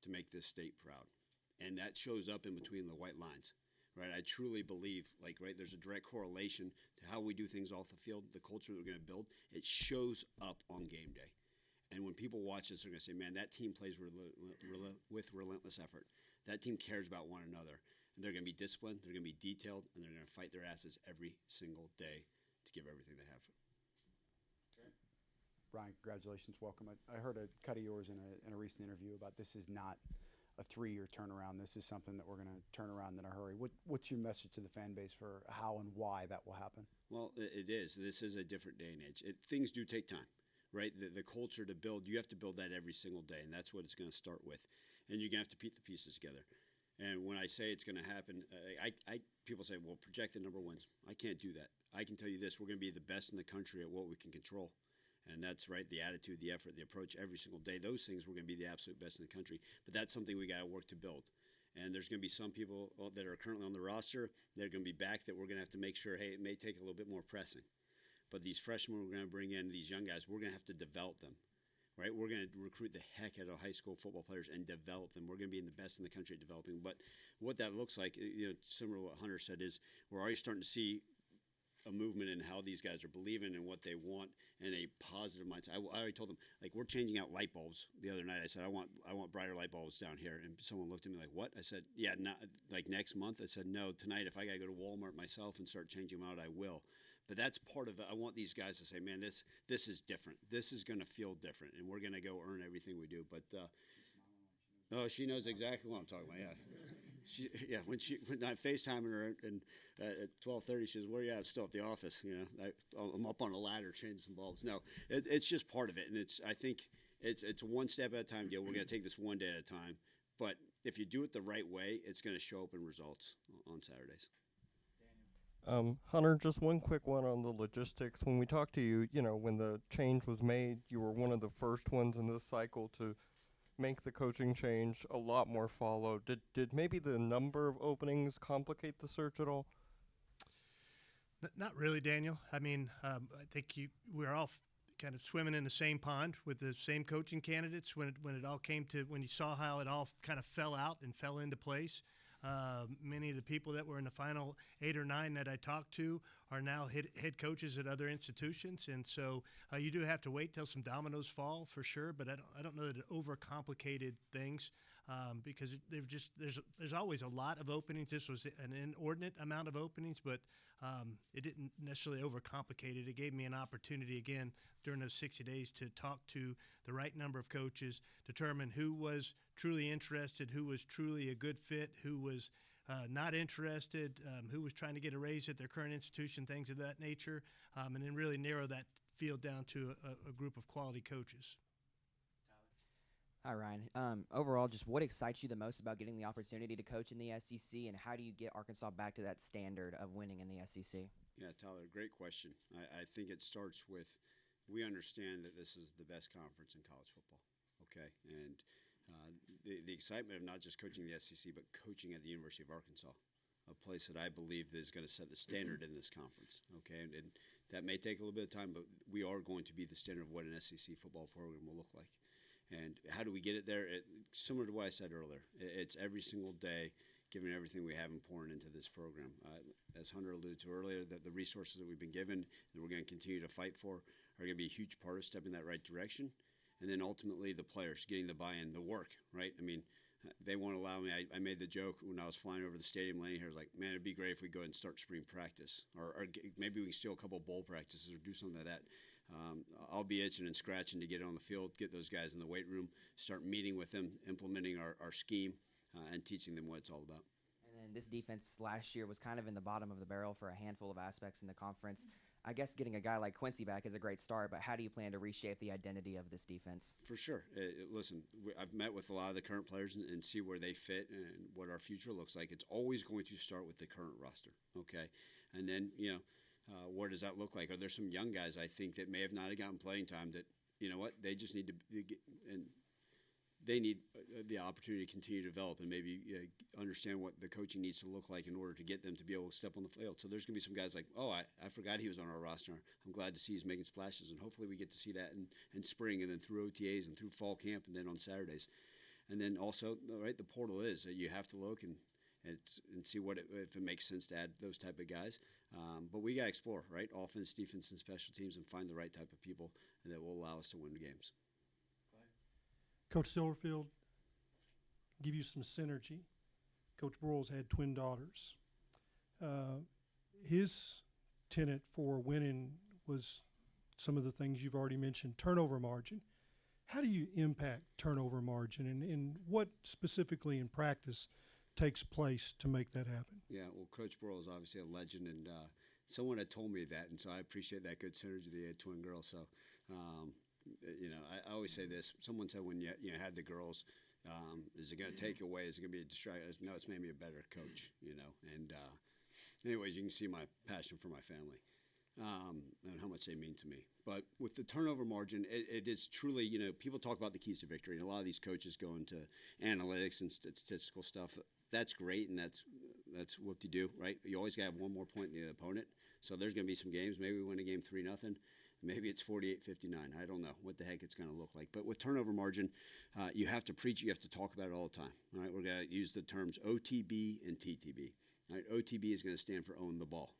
to make this state proud. And that shows up in between the white lines, right? I truly believe, there's a direct correlation to how we do things off the field, the culture that we're going to build. It shows up on game day. And when people watch this, they're going to say, man, that team plays with relentless effort. That team cares about one another. And they're going to be disciplined, they're going to be detailed, and they're going to fight their asses every single day to give everything they have. Ryan, congratulations, welcome. I heard a cut of yours in a recent interview about this is not a 3-year turnaround. This is something that we're going to turn around in a hurry. What's your message to the fan base for how and why that will happen? Well, it is. This is a different day and age. Things do take time, right? The culture to build, you have to build that every single day, and that's what it's going to start with. And you're going to have to put the pieces together. And when I say it's going to happen, people say, well, project the number ones. I can't do that. I can tell you this, we're going to be the best in the country at what we can control. And that's right, the attitude, the effort, the approach every single day. Those things we're going to be the absolute best in the country. But that's something we got to work to build. And there's going to be some people that are currently on the roster that are going to be back that we're going to have to make sure, hey, it may take a little bit more pressing. But these freshmen we're going to bring in, these young guys, we're going to have to develop them. Right, we're going to recruit the heck out of high school football players and develop them. We're going to be in the best in the country at developing. But what that looks like, similar to what Hunter said, is we're already starting to see a movement in how these guys are believing and what they want and a positive mindset. I already told them, like, we're changing out light bulbs. The other night I said, I want brighter light bulbs down here. And someone looked at me like, what? I said, yeah, not like next month. I said, no, tonight if I got to go to Walmart myself and start changing them out, I will. But that's part of it. I want these guys to say, man, this is different. This is going to feel different, and we're going to go earn everything we do. But oh, she knows exactly what I'm talking about. When I FaceTiming her and at 12:30, she says, "Where are you at?" Still at the office. I'm up on a ladder changing some bulbs. No, it's just part of it, and I think it's a one step at a time deal. We're going to take this one day at a time. But if you do it the right way, it's going to show up in results on Saturdays. Hunter, just one quick one on the logistics. When we talked to you, when the change was made, you were one of the first ones in this cycle to make the coaching change. A lot more followed. Did maybe the number of openings complicate the search at all? Not really, Daniel. I mean, I think we're all kind of swimming in the same pond with the same coaching candidates when it all came to, when you saw how it all kind of fell out and fell into place. Many of the people that were in the final 8 or 9 that I talked to are now head coaches at other institutions, and so you do have to wait till some dominoes fall for sure. But I don't know that it overcomplicated things because there's always a lot of openings. This was an inordinate amount of openings, but it didn't necessarily overcomplicate it. It gave me an opportunity again during those 60 days to talk to the right number of coaches, determine who was truly interested, who was truly a good fit, who was not interested, who was trying to get a raise at their current institution, things of that nature, and then really narrow that field down to a group of quality coaches. Hi, Ryan. Overall, just what excites you the most about getting the opportunity to coach in the SEC, and how do you get Arkansas back to that standard of winning in the SEC? Yeah, Tyler, great question. I think it starts with we understand that this is the best conference in college football, okay? And the excitement of not just coaching the SEC, but coaching at the University of Arkansas, a place that I believe is going to set the standard in this conference, okay? And that may take a little bit of time, but we are going to be the standard of what an SEC football program will look like. And how do we get it there? Similar to what I said earlier, it's every single day giving everything we have and pouring into this program. As Hunter alluded to earlier, that the resources that we've been given and we're going to continue to fight for are going to be a huge part of stepping in that right direction. And then ultimately the players, getting the buy-in, the work, right? I mean, they won't allow me. I made the joke when I was flying over the stadium landing here. I was like, man, it'd be great if we go ahead and start spring practice. Or maybe we can steal a couple of bowl practices or do something like that. I'll be itching and scratching to get on the field, get those guys in the weight room, start meeting with them, implementing our scheme, and teaching them what it's all about. And then this defense last year was kind of in the bottom of the barrel for a handful of aspects in the conference. I guess getting a guy like Quincy back is a great start, but how do you plan to reshape the identity of this defense? For sure. Listen, I've met with a lot of the current players and see where they fit and what our future looks like. It's always going to start with the current roster, okay? And then, what does that look like? Are there some young guys I think that may have not gotten playing time that, you know what, they just need to get, and they need the opportunity to continue to develop and maybe understand what the coaching needs to look like in order to get them to be able to step on the field. So there's going to be some guys like, oh, I forgot he was on our roster. I'm glad to see he's making splashes, and hopefully we get to see that in spring and then through OTAs and through fall camp and then on Saturdays. And then also, right, the portal is that you have to look and see if it makes sense to add those type of guys. But we got to explore, right, offense, defense, and special teams and find the right type of people that will allow us to win the games. Coach Silverfield, give you some synergy. Coach Broyles had twin daughters. His tenet for winning was some of the things you've already mentioned, turnover margin. How do you impact turnover margin, and what specifically in practice takes place to make that happen? Yeah, well, Coach Burrow is obviously a legend, and someone had told me that, and so I appreciate that good synergy. They had twin girls, so I always say this. Someone said when you had the girls, is it going to take away? Is it going to be a distraction? No, it's made me a better coach, And anyways, you can see my passion for my family. And how much they mean to me. But with the turnover margin, it is truly, people talk about the keys to victory, and a lot of these coaches go into analytics and statistical stuff. That's great, and that's what you do, right? You always got to have one more point than the opponent. So there's going to be some games. Maybe we win a game 3-0. Maybe it's 48-59. I don't know what the heck it's going to look like. But with turnover margin, you have to preach. You have to talk about it all the time. All right, we're going to use the terms OTB and TTB. All right, OTB is going to stand for own the ball.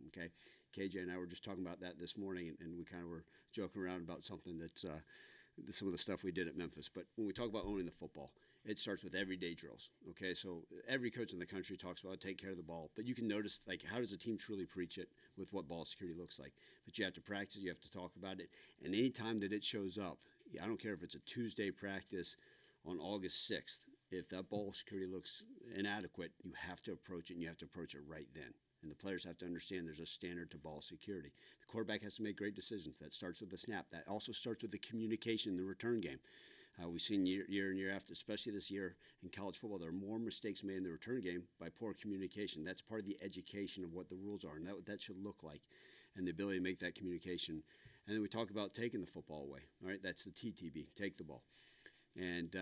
Okay, KJ and I were just talking about that this morning, and we kind of were joking around about something that's some of the stuff we did at Memphis. But when we talk about owning the football, it starts with everyday drills. Okay, so every coach in the country talks about take care of the ball, but you can notice, like, how does a team truly preach it with what ball security looks like? But you have to practice, you have to talk about it, and any time that it shows up, I don't care if it's a Tuesday practice on August 6th, if that ball security looks inadequate, you have to approach it, and you have to approach it right then. And the players have to understand there's a standard to ball security. The quarterback has to make great decisions. That starts with the snap. That also starts with the communication in the return game. We've seen year in, year after, especially this year in college football, there are more mistakes made in the return game by poor communication. That's part of the education of what the rules are, and that should look like, and the ability to make that communication. And then we talk about taking the football away. All right, that's the TTB, take the ball. And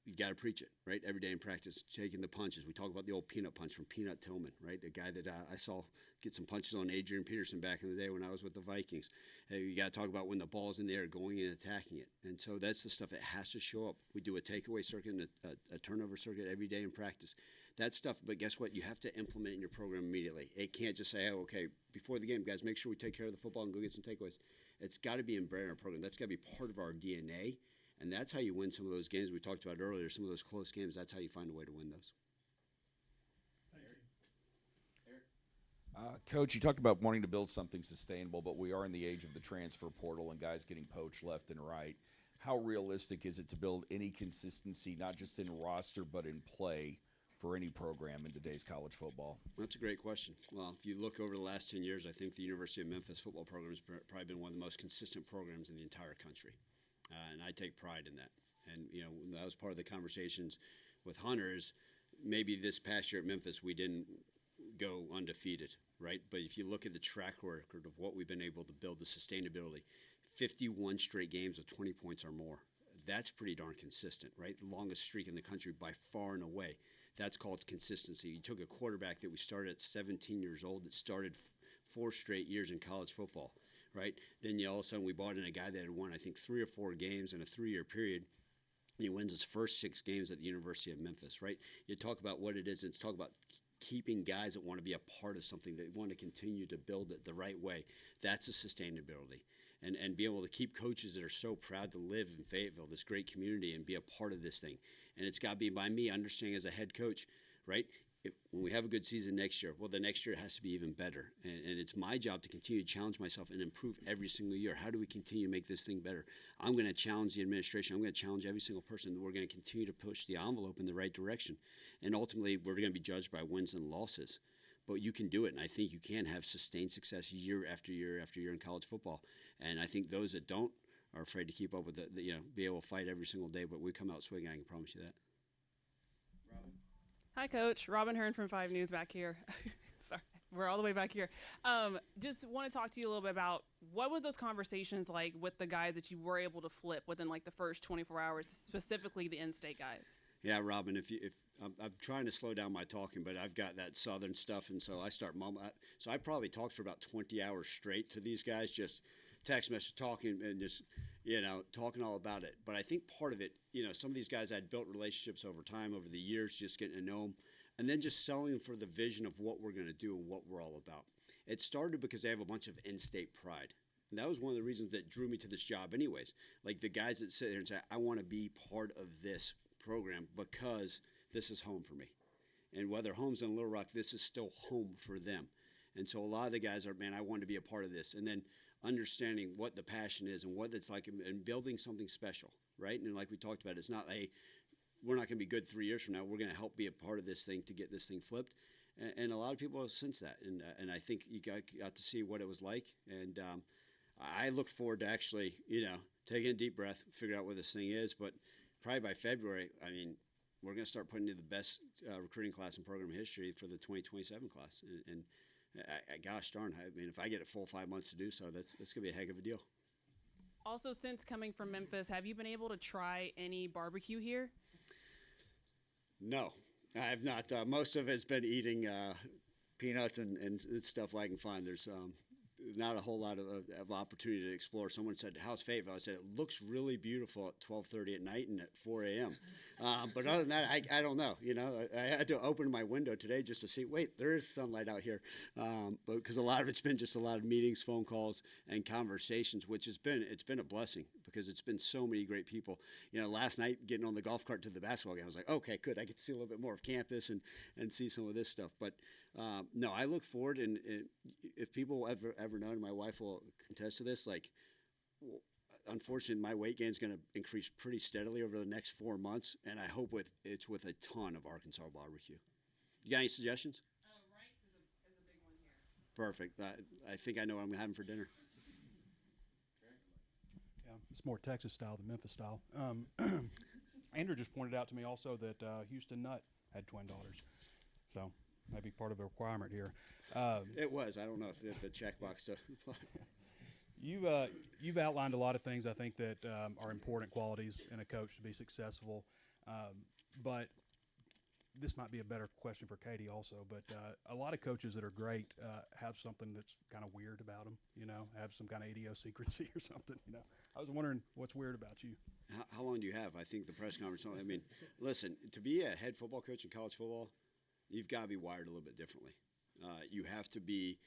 you got to preach it, right? Every day in practice, taking the punches. We talk about the old peanut punch from Peanut Tillman, right? The guy that I saw get some punches on Adrian Peterson back in the day when I was with the Vikings. Hey, you got to talk about when the ball's in the air, going and attacking it. And so that's the stuff that has to show up. We do a takeaway circuit and a turnover circuit every day in practice. That stuff, but guess what? You have to implement in your program immediately. It can't just say, oh, okay, before the game, guys, make sure we take care of the football and go get some takeaways. It's got to be embedded in our program. That's got to be part of our DNA. And that's how you win some of those games we talked about earlier, some of those close games. That's how you find a way to win those. Coach, you talked about wanting to build something sustainable, but we are in the age of the transfer portal and guys getting poached left and right. How realistic is it to build any consistency, not just in roster, but in play for any program in today's college football? That's a great question. Well, if you look over the last 10 years, I think the University of Memphis football program has probably been one of the most consistent programs in the entire country. And I take pride in that. And, that was part of the conversations with Hunters. Maybe this past year at Memphis, we didn't go undefeated, right? But if you look at the track record of what we've been able to build, the sustainability, 51 straight games of 20 points or more, that's pretty darn consistent, right? The longest streak in the country by far and away. That's called consistency. You took a quarterback that we started at 17 years old that started 4 straight years in college football. Right? Then all of a sudden we brought in a guy that had won, I think, 3 or 4 games in a 3-year period. He wins his first 6 games at the University of Memphis, right? You talk about what it is. It's talk about keeping guys that want to be a part of something, that want to continue to build it the right way. That's the sustainability. And be able to keep coaches that are so proud to live in Fayetteville, this great community, and be a part of this thing. And it's got to be by me understanding as a head coach, right? When we have a good season next year, well, the next year it has to be even better. And it's my job to continue to challenge myself and improve every single year. How do we continue to make this thing better? I'm going to challenge the administration. I'm going to challenge every single person. We're going to continue to push the envelope in the right direction. And ultimately, we're going to be judged by wins and losses. But you can do it, and I think you can have sustained success year after year after year in college football. And I think those that don't are afraid to keep up with it, be able to fight every single day. But we come out swinging, I can promise you that. Hi, Coach. Robin Hearn from 5 News back here. Sorry, we're all the way back here. Just want to talk to you a little bit about what were those conversations like with the guys that you were able to flip within like the first 24 hours, specifically the in-state guys? Yeah, Robin, if I'm trying to slow down my talking, but I've got that Southern stuff, and so I start mumbling. So I probably talked for about 20 hours straight to these guys, just text message talking and just talking all about it. But I think part of it, some of these guys I'd built relationships over time, over the years, just getting to know them, and then just selling them for the vision of what we're going to do and what we're all about. It started because they have a bunch of in-state pride. And that was one of the reasons that drew me to this job anyways. Like the guys that sit there and say, I want to be part of this program because this is home for me. And whether home's in Little Rock, this is still home for them. And so a lot of the guys are, man, I want to be a part of this. And then understanding what the passion is and what it's like and building something special, right? And like we talked about, it's not we're not going to be good 3 years from now. We're going to help be a part of this thing to get this thing flipped. And a lot of people have sensed that. And I think you got to see what it was like. And I look forward to actually, taking a deep breath, figure out what this thing is. But probably by February, I mean, we're going to start putting in the best recruiting class in program history for the 2027 class. And gosh darn, I mean, if I get a full 5 months to do so, that's going to be a heck of a deal. Also, since coming from Memphis, have you been able to try any barbecue here? No, I have not. Most of it's been eating peanuts and stuff I can find. There's not a whole lot of opportunity to explore. Someone said, "How's Fayetteville?" I said, "It looks really beautiful at 12:30 at night and at 4 a.m." But other than that, I don't know. I had to open my window today just to see. Wait, there is sunlight out here, because a lot of it's been just a lot of meetings, phone calls, and conversations, which it's been a blessing because it's been so many great people. Last night getting on the golf cart to the basketball game, I was like, okay, good. I get to see a little bit more of campus and see some of this stuff. But no, I look forward, and if people ever know, and my wife will contest to this, unfortunately, my weight gain is going to increase pretty steadily over the next 4 months, and I hope it's with a ton of Arkansas barbecue. You got any suggestions? Wright's is a big one here. Perfect. I think I know what I'm having for dinner. Yeah, it's more Texas style than Memphis style. Andrew just pointed out to me also that Houston Nutt had twin daughters, so maybe part of the requirement here. It was. I don't know if the checkbox. You've outlined a lot of things I think that are important qualities in a coach to be successful, but this might be a better question for Katie also. But a lot of coaches that are great have something that's kind of weird about them. Have some kind of idiosyncrasy or something. I was wondering what's weird about you. How long do you have? I think the press conference. I mean, listen, to be a head football coach in college football, you've got to be wired a little bit differently. You have to be.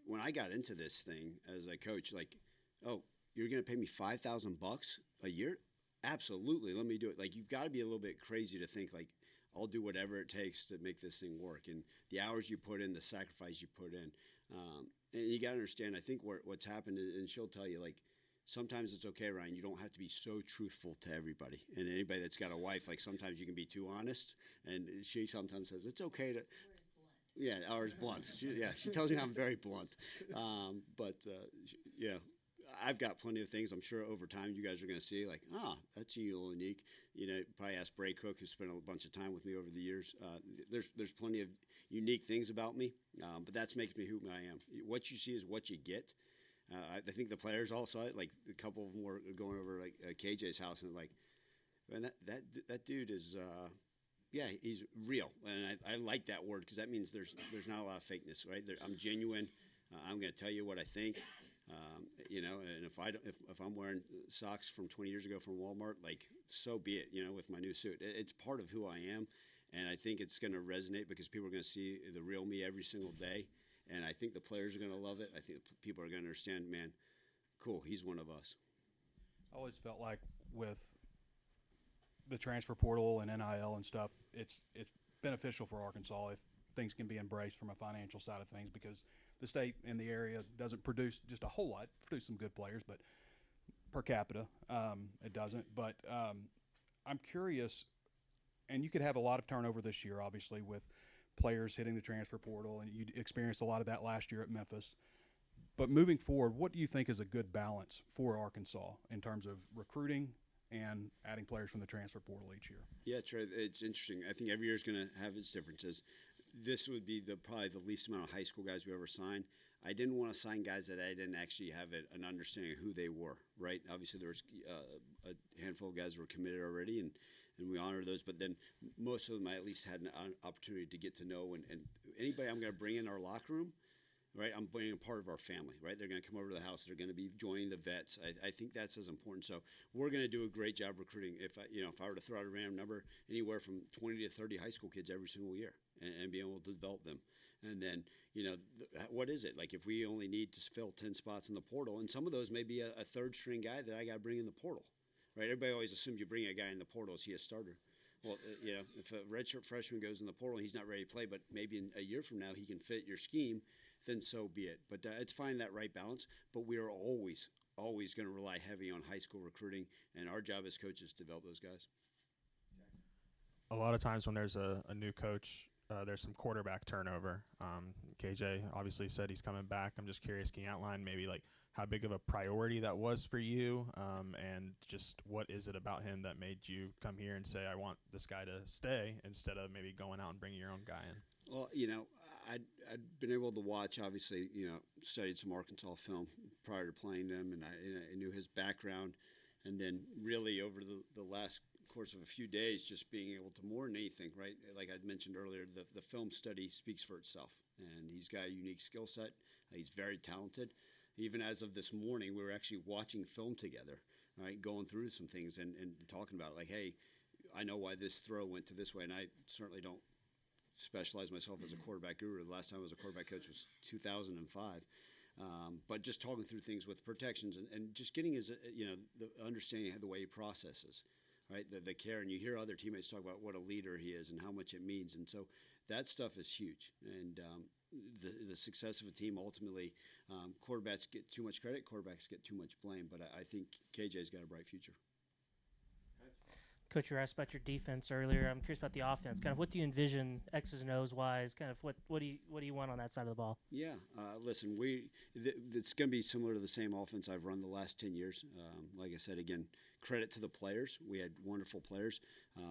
When I got into this thing as a coach, oh, you're going to pay me $5,000 a year? Absolutely, let me do it. You've got to be a little bit crazy to think I'll do whatever it takes to make this thing work. And the hours you put in, the sacrifice you put in, and you got to understand. I think what's happened, and she'll tell you, sometimes it's okay, Ryan. You don't have to be so truthful to everybody. And anybody that's got a wife, sometimes you can be too honest. And she sometimes says it's okay to. Yeah, ours blunt. She tells me I'm very blunt. I've got plenty of things. I'm sure over time you guys are going to see that's a little unique. Probably ask Bray Cook, who spent a bunch of time with me over the years. There's plenty of unique things about me, but that's makes me who I am. What you see is what you get. I think the players all saw it. A couple of them were going over KJ's house and man, that dude is. Yeah, he's real, and I like that word because that means there's not a lot of fakeness, right? I'm genuine. I'm going to tell you what I think, and if I'm wearing socks from 20 years ago from Walmart, so be it. With my new suit, it's part of who I am, and I think it's going to resonate because people are going to see the real me every single day, and I think the players are going to love it. I think people are going to understand, man, cool, he's one of us. I always felt like with the transfer portal and NIL and stuff, it's beneficial for Arkansas if things can be embraced from a financial side of things because the state in the area doesn't produce just a whole lot, produce some good players, but per capita, it doesn't. But I'm curious, and you could have a lot of turnover this year, obviously, with players hitting the transfer portal, and you experienced a lot of that last year at Memphis. But moving forward, what do you think is a good balance for Arkansas in terms of recruiting and adding players from the transfer portal each year? Yeah, Trey, it's interesting. I think every year is going to have its differences. This would be probably the least amount of high school guys we ever signed. I didn't want to sign guys that I didn't actually have an understanding of who they were, right? Obviously, there was a handful of guys who were committed already, and we honor those. But then most of them I at least had an opportunity to get to know. And anybody I'm going to bring in our locker room, right, I'm bringing a part of our family, right? They're going to come over to the house. They're going to be joining the vets. I think that's as important. So we're going to do a great job recruiting. If I were to throw out a random number, anywhere from 20 to 30 high school kids every single year, and be able to develop them. And then, what is it? If we only need to fill 10 spots in the portal, and some of those may be a third string guy that I got to bring in the portal, right? Everybody always assumes you bring a guy in the portal, is he a starter? Well, if a redshirt freshman goes in the portal and he's not ready to play, but maybe in a year from now he can fit your scheme, then so be it. But it's finding that right balance. But we are always going to rely heavy on high school recruiting, and our job as coaches to develop those guys. A lot of times when there's a new coach, there's some quarterback turnover. KJ obviously said he's coming back. I'm just curious, can you outline maybe like how big of a priority that was for you, and just what is it about him that made you come here and say, I want this guy to stay, instead of maybe going out and bringing your own guy in? Well, I'd been able to watch, obviously, studied some Arkansas film prior to playing them, and I knew his background. And then really over the last course of a few days, just being able to, more than anything, right? Like I mentioned earlier, the film study speaks for itself. And he's got a unique skill set. He's very talented. Even as of this morning, we were actually watching film together, right? Going through some things and talking about it. Like, hey, I know why this throw went to this way. And I certainly don't specialize myself as a quarterback guru. The last time I was a quarterback coach was 2005. But just talking through things with protections and just getting his, the understanding of the way he processes, right? The care. And you hear other teammates talk about what a leader he is and how much it means. And so that stuff is huge. And the success of a team, ultimately, quarterbacks get too much credit, quarterbacks get too much blame. But I think KJ's got a bright future. Coach, you asked about your defense earlier. I'm curious about the offense. Kind of what do you envision X's and O's wise? Kind of what do you want on that side of the ball? Yeah, listen, it's going to be similar to the same offense I've run the last 10 years. Like I said, again, credit to the players. We had wonderful players,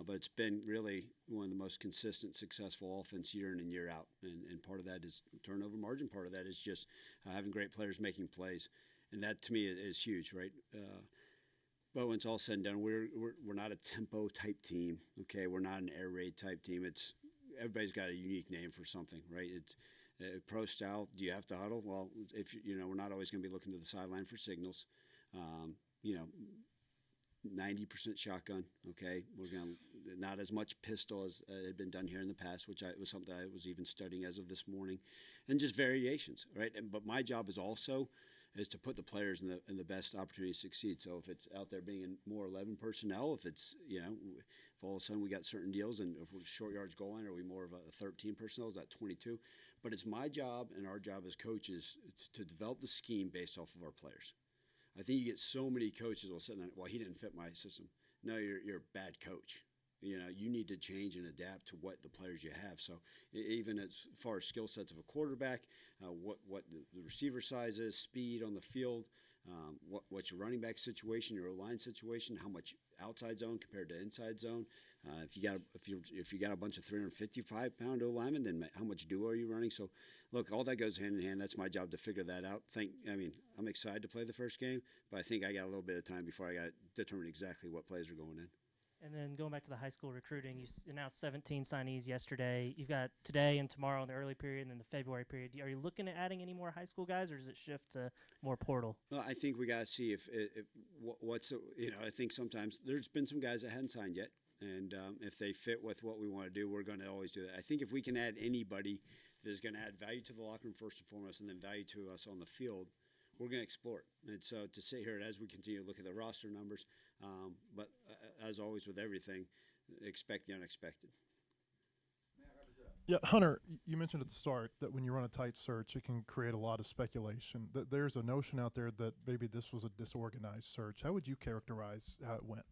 but it's been really one of the most consistent, successful offense year in and year out. And part of that is turnover margin. Part of that is just having great players making plays, and that to me is huge, right? But when it's all said and done, we're not a tempo type team. Okay, we're not an air raid type team. Everybody's got a unique name for something, right? It's pro style. Do you have to huddle? Well, if we're not always going to be looking to the sideline for signals. 90% shotgun. Okay, we're going to not as much pistol as had been done here in the past, which was something I was even studying as of this morning, and just variations, right? But my job is also to put the players in the best opportunity to succeed. So if it's out there being in more 11 personnel, if it's, if all of a sudden we got certain deals, and if we're short yards goal line, are we more of a 13 personnel? Is that 22? But it's my job and our job as coaches to develop the scheme based off of our players. I think you get so many coaches will sit there, well, he didn't fit my system. No, you're a bad coach. You need to change and adapt to what the players you have. So even as far as skill sets of a quarterback, what the receiver size is, speed on the field, what's your running back situation, your line situation, how much outside zone compared to inside zone. If you got a bunch of 355-pound O linemen, then how much duo are you running? So look, all that goes hand in hand. That's my job to figure that out. I'm excited to play the first game, but I think I got a little bit of time before I got to determine exactly what plays are going in. And then going back to the high school recruiting, you announced 17 signees yesterday. You've got today and tomorrow in the early period and then the February period. Are you looking at adding any more high school guys, or does it shift to more portal? Well, I think we got to see I think sometimes there's been some guys that hadn't signed yet. And if they fit with what we want to do, we're going to always do that. I think if we can add anybody that is going to add value to the locker room first and foremost, and then value to us on the field, we're going to explore it. And so to sit here and as we continue to look at the roster numbers, but as always with everything, expect the unexpected. Yeah, Hunter, you mentioned at the start that when you run a tight search, it can create a lot of speculation. There's a notion out there that maybe this was a disorganized search. How would you characterize how it went?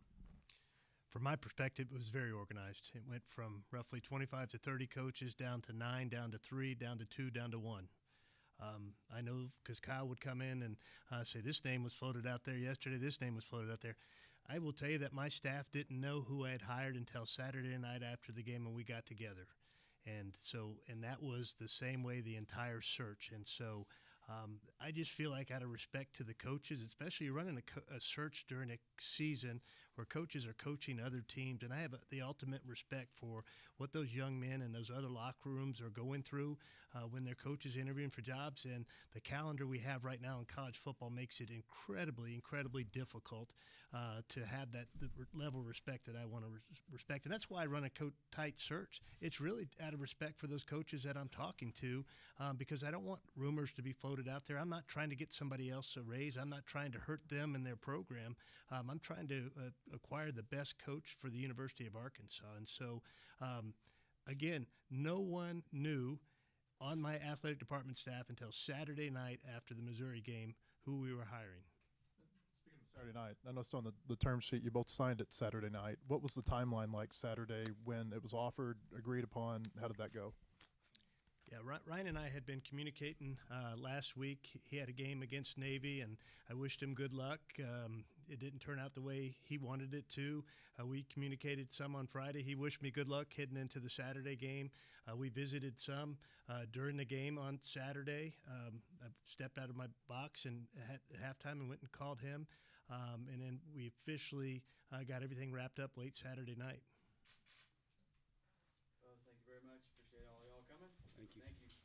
From my perspective, it was very organized. It went from roughly 25 to 30 coaches down to 9, down to 3, down to 2, down to 1. I know because Kyle would come in and say, this name was floated out there yesterday, this name was floated out there. I will tell you that my staff didn't know who I had hired until Saturday night after the game when we got together. And that was the same way the entire search. And so I just feel like out of respect to the coaches, especially running a search during a season where coaches are coaching other teams, and I have the ultimate respect for what those young men in those other locker rooms are going through when their coaches interviewing for jobs. And the calendar we have right now in college football makes it incredibly, incredibly difficult to have the level of respect that I want to respect. And that's why I run a tight search. It's really out of respect for those coaches that I'm talking to because I don't want rumors to be floated out there. I'm not trying to get somebody else a raise. I'm not trying to hurt them and their program. I'm trying to acquire the best coach for the University of Arkansas. And so, again, no one knew on my athletic department staff until Saturday night after the Missouri game who we were hiring. Speaking of Saturday night, I noticed on the term sheet you both signed it Saturday night. What was the timeline like Saturday when it was offered, agreed upon? How did that go? Yeah, Ryan and I had been communicating last week. He had a game against Navy, and I wished him good luck. It didn't turn out the way he wanted it to. We communicated some on Friday. He wished me good luck heading into the Saturday game. We visited some during the game on Saturday. I stepped out of my box and at halftime and went and called him. And then we officially got everything wrapped up late Saturday night. Fellas, thank you very much. Appreciate all y'all coming. Thank you. Thank you.